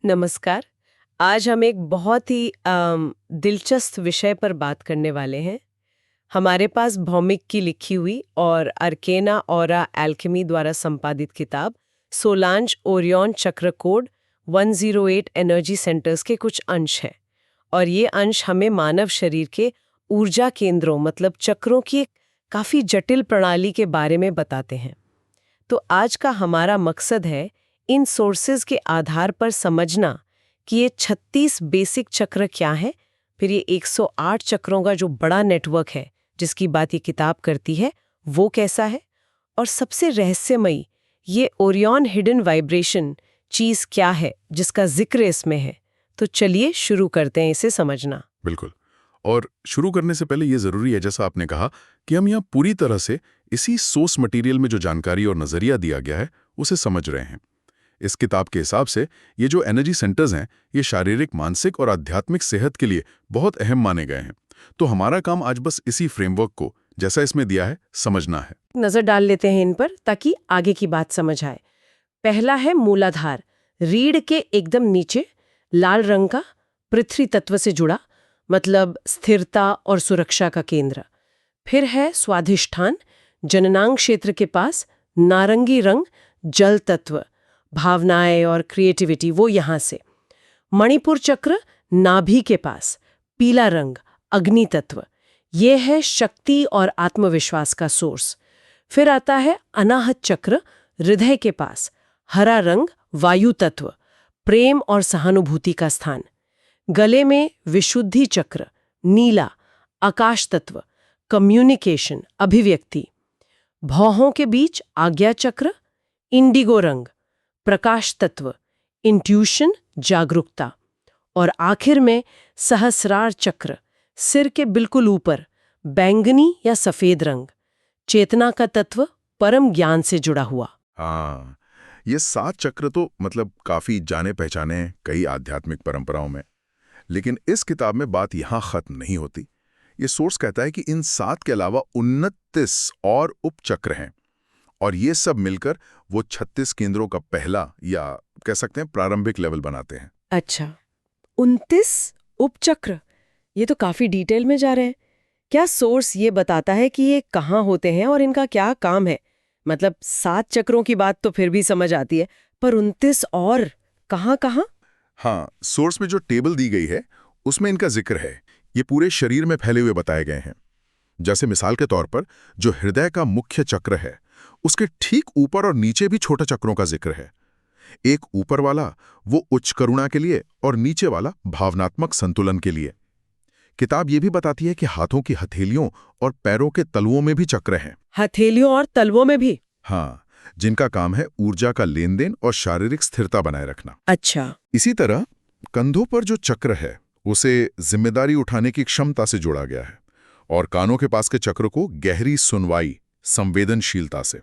नमस्कार। आज हम एक बहुत ही दिलचस्प विषय पर बात करने वाले हैं। हमारे पास भौमिक की लिखी हुई और अर्केना ऑरा एल्केमी द्वारा संपादित किताब सोलांज ओरियन चक्र कोड 108 एनर्जी सेंटर्स के कुछ अंश हैं। और ये अंश हमें मानव शरीर के ऊर्जा केंद्रों मतलब चक्रों की एक काफ़ी जटिल प्रणाली के बारे में बताते हैं। तो आज का हमारा मकसद है इन सोर्सेज के आधार पर समझना कि ये 36 बेसिक चक्र क्या है, फिर ये 108 चक्रों का जो बड़ा नेटवर्क है जिसकी बात ये किताब करती है वो कैसा है, और सबसे रहस्यमयी ये ओरियन हिडन वाइब्रेशन चीज क्या है जिसका जिक्र इसमें है। तो चलिए शुरू करते हैं इसे समझना। बिल्कुल। और शुरू करने से पहले ये ज़रूरी है, जैसा आपने कहा, कि हम यहाँ पूरी तरह से इसी सोर्स मटेरियल में जो जानकारी और नज़रिया दिया गया है उसे समझ रहे हैं। इस किताब के हिसाब से ये जो एनर्जी सेंटर्स हैं ये शारीरिक, मानसिक और आध्यात्मिक सेहत के लिए बहुत अहम माने गए हैं। तो हमारा काम आज बस इसी फ्रेमवर्क को, जैसा इसमें दिया है, समझना है। नजर डाल लेते हैं इन पर ताकि आगे की बात समझ आए। पहला है मूलाधार, रीढ़ के एकदम नीचे, लाल रंग का, पृथ्वी तत्व से जुड़ा, मतलब स्थिरता और सुरक्षा का केंद्र। फिर है स्वाधिष्ठान, जननांग क्षेत्र के पास, नारंगी रंग, जल तत्व, भावनाएं और क्रिएटिविटी वो यहां से। मणिपुर चक्र नाभि के पास, पीला रंग, अग्नि तत्व, ये है शक्ति और आत्मविश्वास का सोर्स। फिर आता है अनाहत चक्र, हृदय के पास, हरा रंग, वायु तत्व, प्रेम और सहानुभूति का स्थान। गले में विशुद्धि चक्र, नीला, आकाश तत्व, कम्युनिकेशन, अभिव्यक्ति। भौहों के बीच आज्ञा चक्र, इंडिगो रंग, प्रकाश तत्व, इंट्यूशन, जागरूकता। और आखिर में सहस्रार चक्र, सिर के बिल्कुल ऊपर, बैंगनी या सफेद रंग, चेतना का तत्व, परम ज्ञान से जुड़ा हुआ। हाँ, ये 7 चक्र तो मतलब काफ़ी जाने पहचाने हैं कई आध्यात्मिक परंपराओं में। लेकिन इस किताब में बात यहाँ खत्म नहीं होती। ये सोर्स कहता है कि इन 7 के अलावा 29 और उपचक्र हैं, और ये सब मिलकर वो 36 केंद्रों का पहला, या कह सकते हैं प्रारंभिक लेवल बनाते हैं। अच्छा, 29 उपचक्र, ये तो काफी डिटेल में जा रहे हैं। क्या सोर्स ये बताता है कि ये कहाँ होते हैं और इनका क्या काम है? मतलब 7 चक्रों की बात तो फिर भी समझ आती है, पर 29 और कहाँ कहाँ? हाँ, सोर्स में जो टेबल दी गई है उसमें इनका जिक्र है। ये पूरे शरीर में फैले हुए बताए गए हैं। जैसे मिसाल के तौर पर जो हृदय का मुख्य चक्र है उसके ठीक ऊपर और नीचे भी छोटे चक्रों का जिक्र है। एक ऊपर वाला वो उच्च करुणा के लिए और नीचे वाला भावनात्मक संतुलन के लिए। किताब ये भी बताती है कि हाथों की हथेलियों और पैरों के तलवों में भी चक्र हैं। हथेलियों और तलवों में भी? हाँ, जिनका काम है ऊर्जा का लेन देन और शारीरिक स्थिरता बनाए रखना। अच्छा। इसी तरह कंधों पर जो चक्र है उसे जिम्मेदारी उठाने की क्षमता से जोड़ा गया है, और कानों के पास के चक्र को गहरी सुनवाई, संवेदनशीलता से।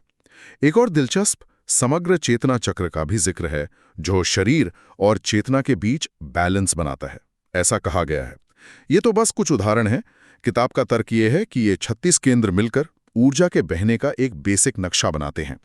एक और दिलचस्प समग्र चेतना चक्र का भी जिक्र है, जो शरीर और चेतना के बीच बैलेंस बनाता है, ऐसा कहा गया है। ये तो बस कुछ उदाहरण हैं। किताब का तर्क ये है कि ये 36 केंद्र मिलकर ऊर्जा के बहने का एक बेसिक नक्शा बनाते हैं।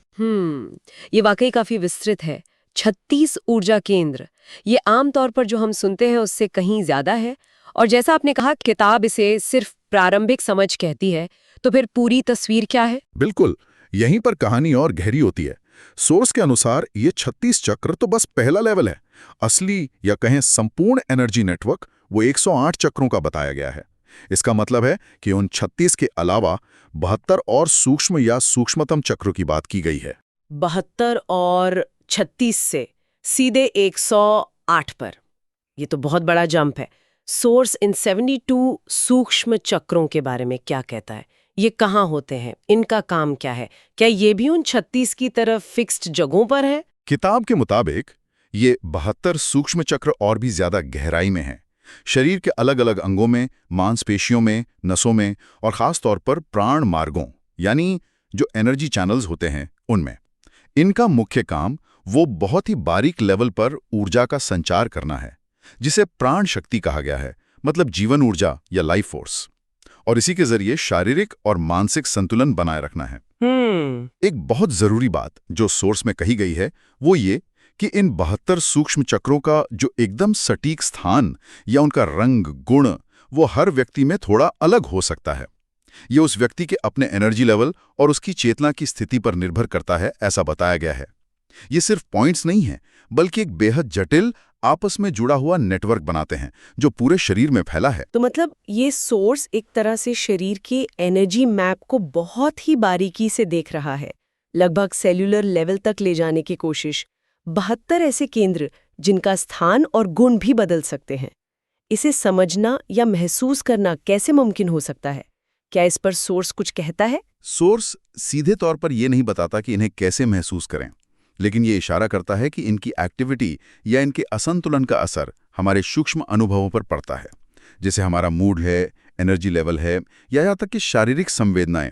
ये वाकई काफी विस्तृत है। 36 ऊर्जा केंद्र, ये आमतौर पर जो हम सुनते हैं उससे कहीं ज्यादा है। और जैसा आपने कहा, किताब इसे सिर्फ प्रारंभिक समझ कहती है, तो फिर पूरी तस्वीर क्या है? बिल्कुल, यहीं पर कहानी और गहरी होती है। सोर्स के अनुसार ये 36 चक्र तो बस पहला लेवल है। असली या कहें संपूर्ण एनर्जी नेटवर्क वो 108 चक्रों का बताया गया है। इसका मतलब है कि उन 36 के अलावा 72 और सूक्ष्म या सूक्ष्मतम चक्रों की बात की गई है। 72 और 36 से सीधे 108 पर, ये तो बहुत बड़ा जंप है। सोर्स इन 72 सूक्ष्म चक्रों के बारे में क्या कहता है? ये कहाँ होते हैं? इनका काम क्या है? क्या ये भी उन 36 की तरफ फिक्स्ड जगहों पर है? किताब के मुताबिक ये 72 सूक्ष्म चक्र और भी ज्यादा गहराई में हैं। शरीर के अलग अलग अंगों में, मांसपेशियों में, नसों में, और खास तौर पर प्राण मार्गों, यानी जो एनर्जी चैनल्स होते हैं, उनमें। इनका मुख्य काम वो बहुत ही बारीक लेवल पर ऊर्जा का संचार करना है, जिसे प्राण शक्ति कहा गया है, मतलब जीवन ऊर्जा या लाइफ फोर्स। और इसी के जरिए शारीरिक और मानसिक संतुलन बनाए रखना है। एक बहुत जरूरी बात जो सोर्स में कही गई है वो ये कि इन 72 सूक्ष्म चक्रों का जो एकदम सटीक स्थान या उनका रंग गुण वो हर व्यक्ति में थोड़ा अलग हो सकता है। ये उस व्यक्ति के अपने एनर्जी लेवल और उसकी चेतना की स्थिति पर निर्भर करता है, ऐसा बताया गया है। ये सिर्फ पॉइंट्स नहीं है, बल्कि एक बेहद जटिल आपस में जुड़ा हुआ नेटवर्क बनाते हैं जो पूरे शरीर में फैला है। तो मतलब ये सोर्स एक तरह से शरीर के एनर्जी मैप को बहुत ही बारीकी से देख रहा है, लगभग सेल्यूलर लेवल तक ले जाने की कोशिश। 72 ऐसे केंद्र जिनका स्थान और गुण भी बदल सकते हैं। इसे समझना या महसूस करना कैसे मुमकिन हो सकता है? क्या इस पर सोर्स कुछ कहता है? सोर्स सीधे तौर पर यह नहीं बताता कि इन्हें कैसे महसूस करें, लेकिन ये इशारा करता है कि इनकी एक्टिविटी या इनके असंतुलन का असर हमारे सूक्ष्म अनुभवों पर पड़ता है, जैसे हमारा मूड है, एनर्जी लेवल है, या यहाँ तक कि शारीरिक संवेदनाएं।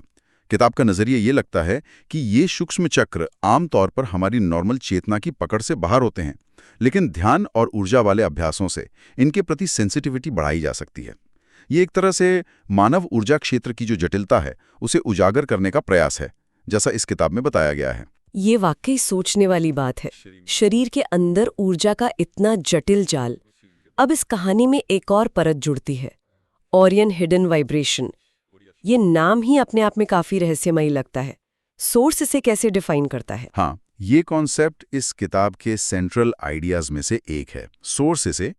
किताब का नजरिया ये लगता है कि ये सूक्ष्म चक्र आमतौर पर हमारी नॉर्मल चेतना की पकड़ से बाहर होते हैं, लेकिन ध्यान और ऊर्जा वाले अभ्यासों से इनके प्रति सेंसिटिविटी बढ़ाई जा सकती है। ये एक तरह से मानव ऊर्जा क्षेत्र की जो जटिलता है उसे उजागर करने का प्रयास है, जैसा इस किताब में बताया गया है। ये वाकई सोचने वाली बात है। शरीर के अंदर ऊर्जा का इतना जटिल जाल। अब इस कहानी में एक और परत जुड़ती है, ओरियन हिडन वाइब्रेशन। ये नाम ही अपने आप में काफी रहस्यमयी लगता है। सोर्स इसे कैसे डिफाइन करता है? हाँ, ये कॉन्सेप्ट इस किताब के सेंट्रल आइडियाज में से एक है। सोर्स इसे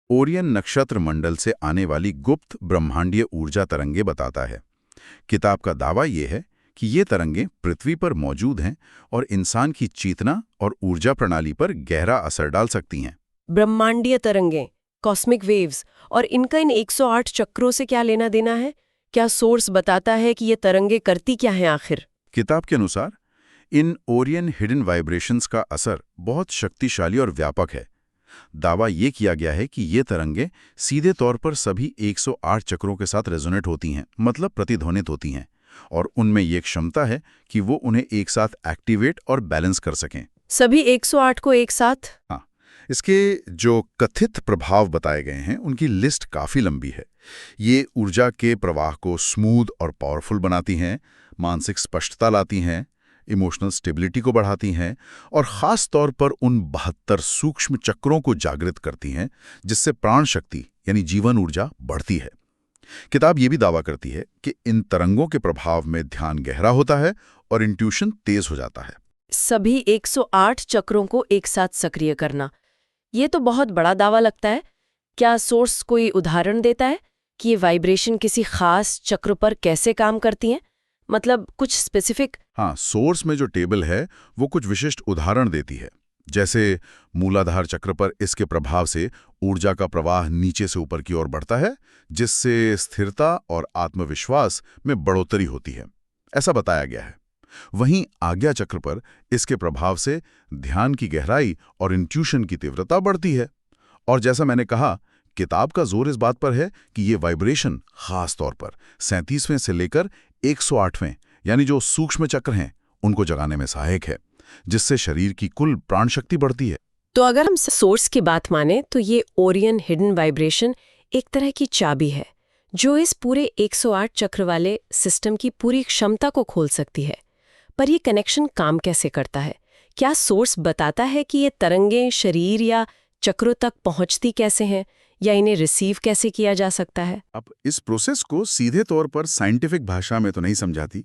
ओरियन नक्षत्र मंडल से आने वाली गुप्त ब्रह्मांडीय ऊर्जा तरंगे बताता है। किताब का दावा ये है कि ये तरंगे पृथ्वी पर मौजूद हैं और इंसान की चेतना और ऊर्जा प्रणाली पर गहरा असर डाल सकती हैं। ब्रह्मांडीय तरंगें, कॉस्मिक वेव्स, और इनका इन 108 चक्रों से क्या लेना देना है? क्या सोर्स बताता है कि ये तरंगे करती क्या हैं आखिर? किताब के अनुसार इन ओरियन हिडन वाइब्रेशंस का असर बहुत शक्तिशाली और व्यापक है। दावा ये किया गया है कि ये तरंगे सीधे तौर पर सभी 108 चक्रों के साथ रेजोनेट होती हैं, मतलब प्रतिध्वनित होती हैं, और उनमें ये क्षमता है कि वो उन्हें एक साथ एक्टिवेट और बैलेंस कर सकें। सभी 108 को एक साथ? हाँ, इसके जो कथित प्रभाव बताए गए हैं उनकी लिस्ट काफ़ी लंबी है। ये ऊर्जा के प्रवाह को स्मूथ और पावरफुल बनाती हैं, मानसिक स्पष्टता लाती हैं, इमोशनल स्टेबिलिटी को बढ़ाती हैं और ख़ास तौर पर उन 72 सूक्ष्म चक्रों को जागृत करती हैं, जिससे प्राण शक्ति यानी जीवन ऊर्जा बढ़ती है। किताब ये भी दावा करती है कि इन तरंगों के प्रभाव में ध्यान गहरा होता है और इंट्यूशन तेज हो जाता है। सभी 108 चक्रों को एक साथ सक्रिय करना, ये तो बहुत बड़ा दावा लगता है। क्या सोर्स कोई उदाहरण देता है कि ये वाइब्रेशन किसी खास चक्र पर कैसे काम करती हैं? मतलब कुछ स्पेसिफिक? हाँ, सोर्स में जो टेबल है वो कुछ विशिष्ट उदाहरण देती है। जैसे मूलाधार चक्र पर इसके प्रभाव से ऊर्जा का प्रवाह नीचे से ऊपर की ओर बढ़ता है, जिससे स्थिरता और आत्मविश्वास में बढ़ोतरी होती है, ऐसा बताया गया है। वहीं आज्ञा चक्र पर इसके प्रभाव से ध्यान की गहराई और इंट्यूशन की तीव्रता बढ़ती है। और जैसा मैंने कहा, किताब का जोर इस बात पर है कि ये वाइब्रेशन खास तौर पर 37वें से लेकर 108वें यानी जो सूक्ष्म चक्र हैं उनको जगाने में सहायक है, जिससे शरीर की कुल प्राण शक्ति बढ़ती है। तो अगर हम सोर्स की बात माने तो ये ओरियन हिडन वाइब्रेशन एक तरह की चाबी है जो इस पूरे 108 चक्र वाले सिस्टम की पूरी क्षमता को खोल सकती है। पर ये कनेक्शन काम कैसे करता है? क्या सोर्स बताता है कि ये तरंगें शरीर या चक्रों तक पहुंचती कैसे हैं, या इन्हें रिसीव कैसे किया जा सकता है? अब इस प्रोसेस को सीधे तौर पर साइंटिफिक भाषा में तो नहीं समझाती,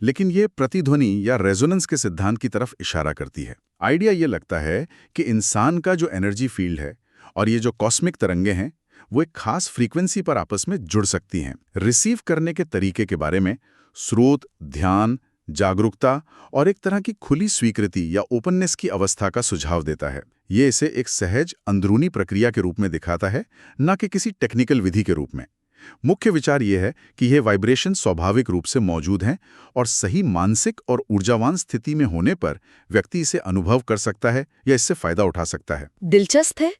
लेकिन ये प्रतिध्वनि या रेजोनेंस के सिद्धांत की तरफ इशारा करती है। आइडिया ये लगता है कि इंसान का जो एनर्जी फील्ड है और ये जो कॉस्मिक तरंगे हैं वो एक खास फ्रीक्वेंसी पर आपस में जुड़ सकती हैं। रिसीव करने के तरीके के बारे में स्रोत, ध्यान, जागरूकता और एक तरह की खुली स्वीकृति या ओपननेस की अवस्था का सुझाव देता है। ये इसे एक सहज अंदरूनी प्रक्रिया के रूप में दिखाता है, न कि किसी टेक्निकल विधि के रूप में। मुख्य विचार यह है कि यह वाइब्रेशन स्वाभाविक रूप से मौजूद हैं और सही मानसिक और ऊर्जावान स्थिति में होने पर व्यक्ति इसे अनुभव कर सकता है या इससे फायदा उठा सकता है। दिलचस्प है।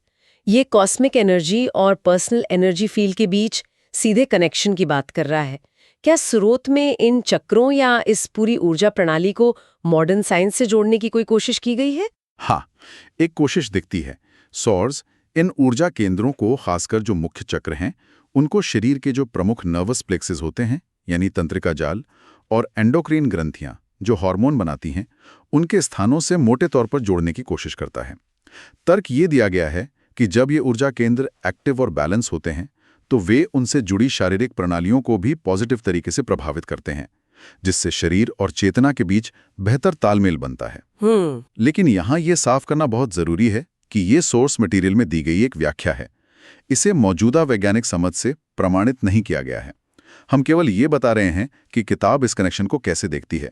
ये कॉस्मिक एनर्जी और पर्सनल एनर्जी फील्ड के बीच सीधे कनेक्शन की बात कर रहा है। क्या स्रोत में इन चक्रों या इस पूरी ऊर्जा प्रणाली को मॉडर्न साइंस से जोड़ने की कोई कोशिश की गई है? हाँ, एक कोशिश दिखती है। सोर्स इन ऊर्जा केंद्रों को, खासकर जो मुख्य चक्र हैं, उनको शरीर के जो प्रमुख नर्वस प्लेक्सेस होते हैं यानी तंत्रिका जाल और एंडोक्रीन ग्रंथियां जो हार्मोन बनाती हैं, उनके स्थानों से मोटे तौर पर जोड़ने की कोशिश करता है। तर्क ये दिया गया है कि जब ये ऊर्जा केंद्र एक्टिव और बैलेंस होते हैं तो वे उनसे जुड़ी शारीरिक प्रणालियों को भी पॉजिटिव तरीके से प्रभावित करते हैं, जिससे शरीर और चेतना के बीच बेहतर तालमेल बनता है। लेकिन यहाँ ये साफ करना बहुत जरूरी है कि ये सोर्स मटेरियल में दी गई एक व्याख्या है। इसे मौजूदा वैज्ञानिक समझ से प्रमाणित नहीं किया गया है। हम केवल ये बता रहे हैं कि किताब इस कनेक्शन को कैसे देखती है।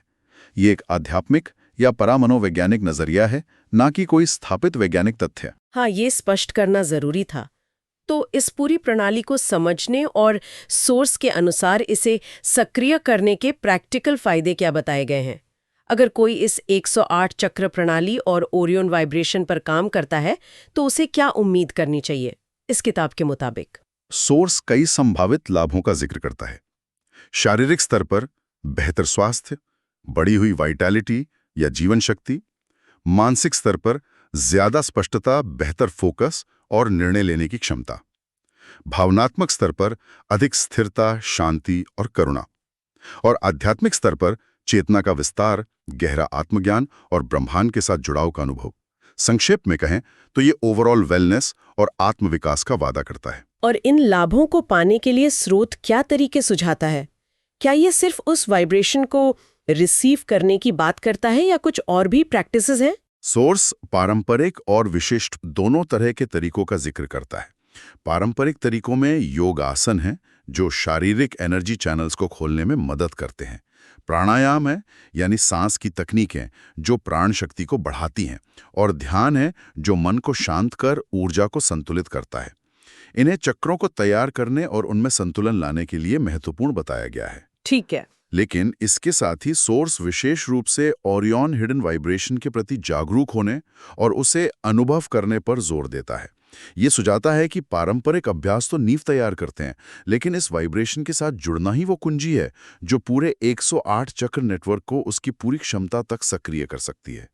ये एक आध्यात्मिक या परामनोवैज्ञानिक नजरिया है, ना कि कोई स्थापित वैज्ञानिक तथ्य। हाँ, ये स्पष्ट करना जरूरी था। तो इस पूरी प्रणाली को समझने और सोर्स के अनुसार इसे सक्रिय करने के प्रैक्टिकल फायदे क्या बताए गए हैं? अगर कोई इस 108 चक्र प्रणाली और ओरियन वाइब्रेशन पर काम करता है तो उसे क्या उम्मीद करनी चाहिए इस किताब के मुताबिक? सोर्स कई संभावित लाभों का जिक्र करता है। शारीरिक स्तर पर बेहतर स्वास्थ्य, बढ़ी हुई वाइटैलिटी या जीवन शक्ति। मानसिक स्तर पर ज्यादा स्पष्टता, बेहतर फोकस और निर्णय लेने की क्षमता। भावनात्मक स्तर पर अधिक स्थिरता, शांति और करुणा। और आध्यात्मिक स्तर पर चेतना का विस्तार, गहरा आत्मज्ञान और ब्रह्मांड के साथ जुड़ाव का अनुभव। संक्षेप में कहें तो ये ओवरऑल वेलनेस और आत्मविकास का वादा करता है। और इन लाभों को पाने के लिए स्रोत क्या तरीके सुझाता है? क्या ये सिर्फ उस वाइब्रेशन को रिसीव करने की बात करता है या कुछ और भी प्रैक्टिसेस हैं? सोर्स पारंपरिक और विशिष्ट दोनों तरह के तरीकों का जिक्र करता है। पारंपरिक तरीकों में योग आसन है जो शारीरिक एनर्जी चैनल्स को खोलने में मदद करते हैं। प्राणायाम है यानी सांस की तकनीकें जो प्राण शक्ति को बढ़ाती हैं। और ध्यान है जो मन को शांत कर ऊर्जा को संतुलित करता है। इन्हें चक्रों को तैयार करने और उनमें संतुलन लाने के लिए महत्वपूर्ण बताया गया है। ठीक है। लेकिन इसके साथ ही सोर्स विशेष रूप से ओरियन हिडन वाइब्रेशन के प्रति जागरूक होने और उसे अनुभव करने पर जोर देता है। ये सुझाता है कि पारंपरिक अभ्यास तो नींव तैयार करते हैं, लेकिन इस वाइब्रेशन के साथ जुड़ना ही वो कुंजी है जो पूरे 108 चक्र नेटवर्क को उसकी पूरी क्षमता तक सक्रिय कर सकती है,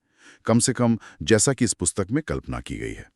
कम से कम जैसा कि इस पुस्तक में कल्पना की गई है।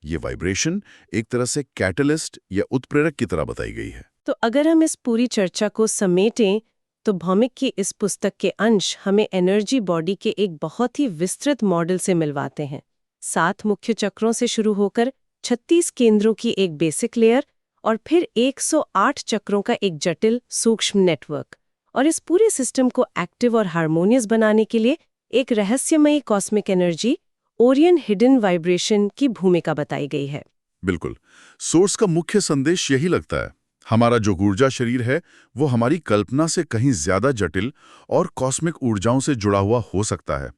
ये वाइब्रेशन एक तरह से कैटलिस्ट या उत्प्रेरक की तरह बताई गई है। तो अगर हम इस पूरी चर्चा को समेटें तो भौमिक की इस पुस्तक के अंश हमें एनर्जी बॉडी के एक बहुत ही विस्तृत मॉडल से मिलवाते हैं। 7 मुख्य चक्रों से शुरू होकर 36 केंद्रों की एक बेसिक लेयर और फिर 108 चक्रों का एक जटिल सूक्ष्म नेटवर्क। और इस पूरे सिस्टम को एक्टिव और हार्मोनियस बनाने के लिए एक रहस्यमयी cosmic energy Orion hidden vibration की भूमिका बताई गई है। बिल्कुल, सोर्स का मुख्य संदेश यही लगता है। हमारा जो ऊर्जा शरीर है वो हमारी कल्पना से कहीं ज्यादा जटिल और कॉस्मिक ऊर्जाओं से जुड़ा हुआ हो सकता है।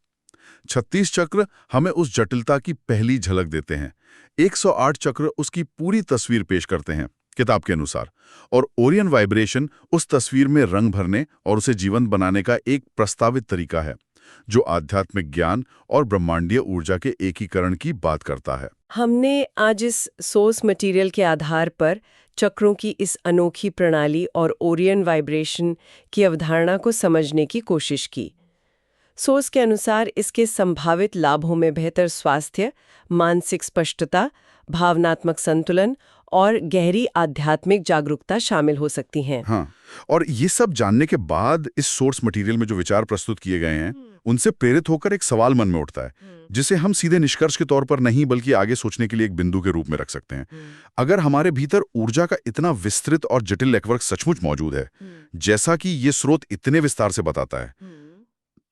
36 चक्र हमें उस जटिलता की पहली झलक देते हैं। 108 चक्र उसकी पूरी तस्वीर पेश करते हैं किताब के अनुसार, और ओरियन वाइब्रेशन उस तस्वीर में रंग भरने और उसे जीवंत बनाने का एक प्रस्तावित तरीका है जो आध्यात्मिक ज्ञान और ब्रह्मांडीय ऊर्जा के एकीकरण की बात करता है। हमने आज इस सोर्स मटेरियल के आधार पर चक्रों की इस अनोखी प्रणाली और ओरियन वाइब्रेशन की अवधारणा को समझने की कोशिश की। सोर्स के अनुसार इसके संभावित लाभों में बेहतर स्वास्थ्य, मानसिक स्पष्टता, भावनात्मक संतुलन और गहरी आध्यात्मिक जागरूकता शामिल हो सकती हैं। हाँ, और ये सब जानने के बाद इस सोर्स मटेरियल में जो विचार प्रस्तुत किए गए हैं उनसे प्रेरित होकर एक सवाल मन में उठता है जिसे हम सीधे निष्कर्ष के तौर पर नहीं बल्कि आगे सोचने के लिए एक बिंदु के रूप में रख सकते हैं। अगर हमारे भीतर ऊर्जा का इतना विस्तृत और जटिल नेटवर्क सचमुच मौजूद है जैसा कि ये स्रोत इतने विस्तार से बताता है,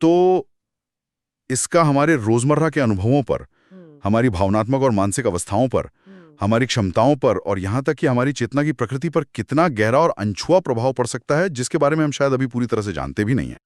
तो इसका हमारे रोजमर्रा के अनुभवों पर, हमारी भावनात्मक और मानसिक अवस्थाओं पर, हमारी क्षमताओं पर और यहाँ तक कि हमारी चेतना की प्रकृति पर कितना गहरा और अनछुआ प्रभाव पड़ सकता है जिसके बारे में हम शायद अभी पूरी तरह से जानते भी नहीं हैं।